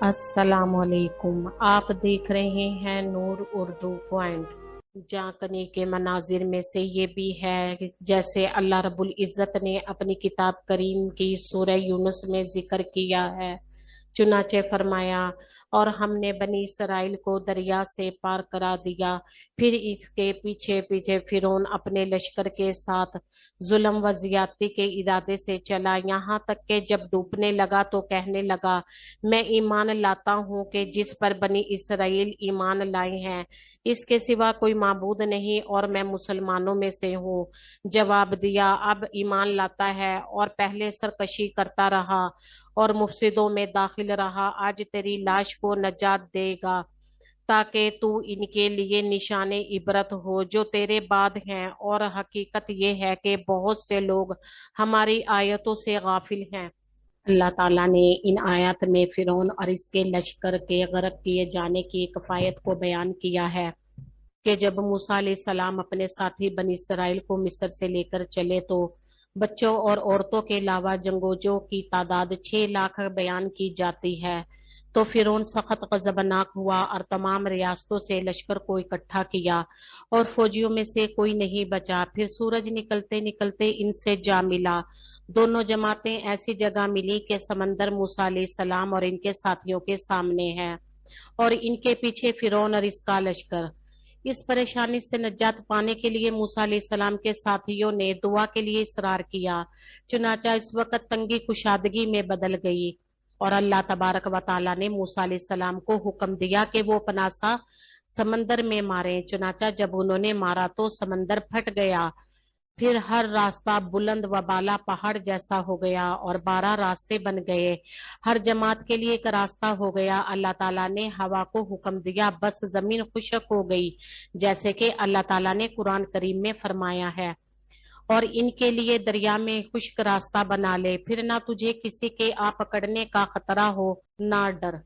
अस्सलाम वालेकुम। आप देख रहे हैं नूर उर्दू पॉइंट। झांकने के मनाजिर में से ये भी है कि जैसे अल्लाह रब्बुल इज़्ज़त ने अपनी किताब करीम की सूरह यूनुस में जिक्र किया है। चुनाचे फरमाया, और हमने बनी इसराइल को दरिया से पार करा दिया, फिर इसके पीछे पीछे फिरौन अपने लश्कर के साथ जुल्म व ज्यादती के इरादे से चला, यहाँ तक कि जब डूबने लगा तो कहने लगा, मैं ईमान लाता हूँ कि जिस पर बनी इसराइल ईमान लाए हैं इसके सिवा कोई माबूद नहीं, और मैं मुसलमानों में से हूँ। जवाब दिया, अब ईमान लाता है और पहले सरकशी करता रहा और मुफसिदों में दाखिल रहा, आज तेरी लाश को नजात देगा ताकि तू इनके लिए निशाने इबरत हो जो तेरे बाद हैं। और हकीकत यह है कि बहुत से लोग हमारी आयतों से गाफिल हैं। अल्लाह ताला ने इन आयत में फिरौन और इसके लश्कर के गर्क किए जाने की कफायत को बयान किया है कि जब मूसा सलाम अपने साथी बनी इसराइल को मिस्र से लेकर चले तो बच्चों और औरतों के अलावा जंगोजों की तादाद 6 लाख बयान की जाती है। तो फिरौन सख्त गजबनाक हुआ और तमाम रियासतों से लश्कर को इकट्ठा किया और फौजियों में से कोई नहीं बचा। फिर सूरज निकलते निकलते इनसे जा मिला। दोनों जमातें ऐसी जगह मिली कि समंदर मूसा सलाम और इनके साथियों के सामने है और इनके पीछे फिरौन और इसका लश्कर। इस परेशानी से निजात पाने के लिए मूसा अलैहिस्सलाम के साथियों ने दुआ के लिए इसरार किया। चुनाचा इस वक्त तंगी कुशादगी में बदल गई और अल्लाह तबारक व ताला ने मूसा अलैहिस्सलाम को हुक्म दिया कि वो पनासा समंदर में मारे। चुनाचा जब उन्होंने मारा तो समंदर फट गया, फिर हर रास्ता बुलंद व बाला पहाड़ जैसा हो गया और 12 रास्ते बन गए। हर जमात के लिए एक रास्ता हो गया। अल्लाह ताला ने हवा को हुक्म दिया, बस जमीन खुशक हो गई, जैसे कि अल्लाह ताला ने कुरान करीम में फरमाया है, और इनके लिए दरिया में खुश्क रास्ता बना ले, फिर ना तुझे किसी के आ पकड़ने का खतरा हो ना डर।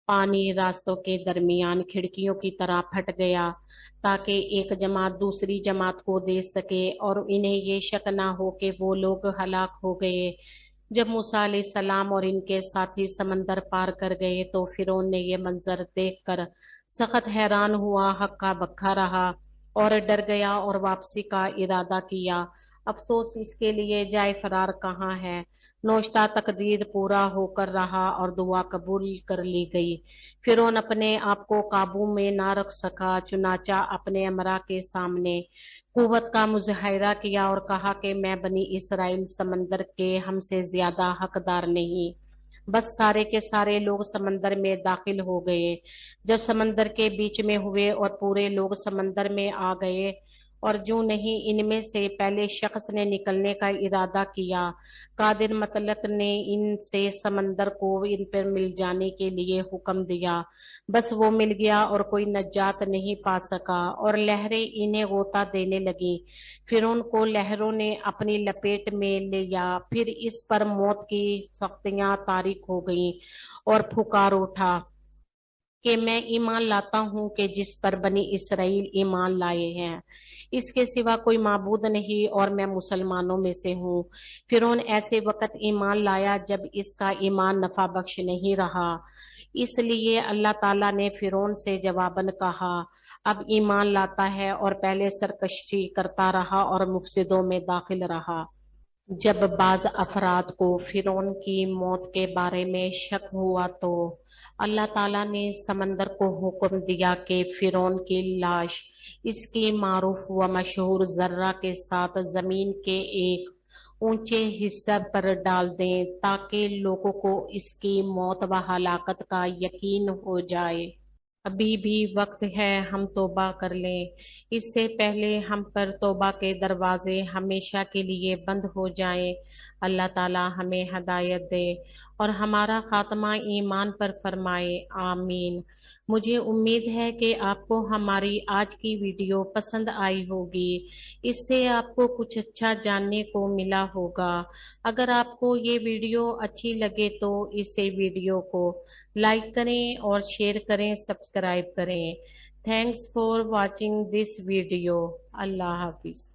पानी रास्तों के दरमियान खिड़कियों की तरह फट गया ताकि एक जमात दूसरी जमात को दे सके और इन्हें ये शक ना हो कि वो लोग हलाक हो गए। जब मूसा सलाम और इनके साथी समंदर पार कर गए तो फिरौन ने ये मंजर देखकर सख्त हैरान हुआ, हक्का बक्का रहा और डर गया और वापसी का इरादा किया। अफसोस इसके लिए जाए फरार कहाँ है। नौश्ता तकदीर पूरा होकर रहा और दुआ कबूल कर ली गई। फिरौन अपने आप को काबू में ना रख सका, चुनाचा अपने अमरा के सामने कुव्वत का मुजाहिरा किया और कहा कि मैं बनी इसराइल समंदर के हमसे ज्यादा हकदार नहीं। बस सारे के सारे लोग समंदर में दाखिल हो गए। जब समंदर के बीच में हुए और पूरे लोग समंदर में आ गए और जो नहीं इनमें से पहले शख्स ने निकलने का इरादा किया, कादिर मतलक ने इनसे समंदर को इन पर मिल जाने के लिए हुक्म दिया। बस वो मिल गया और कोई नजात नहीं पा सका और लहरें इन्हें गोता देने लगी। फिर उनको लहरों ने अपनी लपेट में लिया, फिर इस पर मौत की सख्तियां तारीक हो गईं और पुकार उठा कि मैं ईमान लाता हूँ कि जिस पर बनी इसराइल ईमान लाए हैं इसके सिवा कोई माबूद नहीं, और मैं मुसलमानों में से हूँ। फिरौन ऐसे वक्त ईमान लाया जब इसका ईमान नफा बख्श नहीं रहा, इसलिए अल्लाह ताला ने फिरौन से जवाबन कहा, अब ईमान लाता है और पहले सरकशी करता रहा और मुफसिदों में दाखिल रहा। जब बाज अफराद को फिरौन की मौत के बारे में शक हुआ तो अल्लाह ताला ने समंदर को हुक्म दिया कि फिरौन की लाश इसकी मारूफ व मशहूर जर्रा के साथ जमीन के एक ऊंचे हिस्से पर डाल दें ताकि लोगों को इसकी मौत व हलाकत का यकीन हो जाए। अभी भी वक्त है, हम तौबा कर लें, इससे पहले हम पर तौबा के दरवाजे हमेशा के लिए बंद हो जाएं। अल्लाह ताला हमें हदायत दे और हमारा खात्मा ईमान पर फरमाए, आमीन। मुझे उम्मीद है कि आपको हमारी आज की वीडियो पसंद आई होगी, इससे आपको कुछ अच्छा जानने को मिला होगा। अगर आपको ये वीडियो अच्छी लगे तो इसे वीडियो को लाइक करें और शेयर करें, सब्सक्राइब करें। Thanks for watching this video. Allah Hafiz.